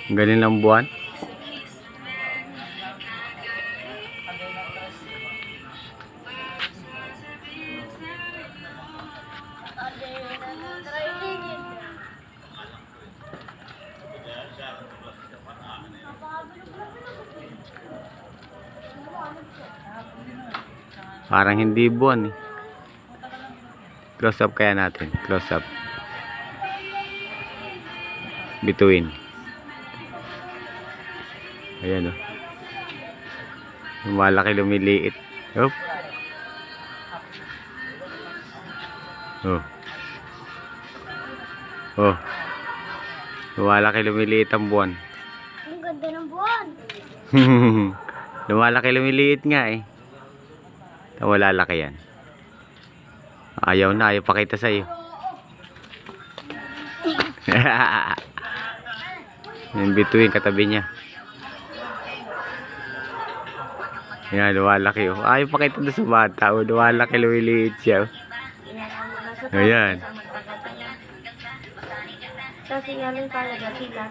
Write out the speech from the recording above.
Galing ng buwan. Parang hindi buwan eh. Close up kaya natin. Close up. Bituin. Ayan o. Lumalaki, lumiliit. Oh. Oh. Oh. Lumalaki, lumiliit ang buwan. Ang ganda ng buwan. Lumalaki, lumiliit nga eh. Wala laki yan. Ayaw na, ayaw pakita sa'yo. Yung bituin katabi niya. Yan, lumalaki oh. Ayaw pakita doon sa bata. Oh, lumalaki, lumiliit siya. Ayan. Kasi yan yung talaga sila.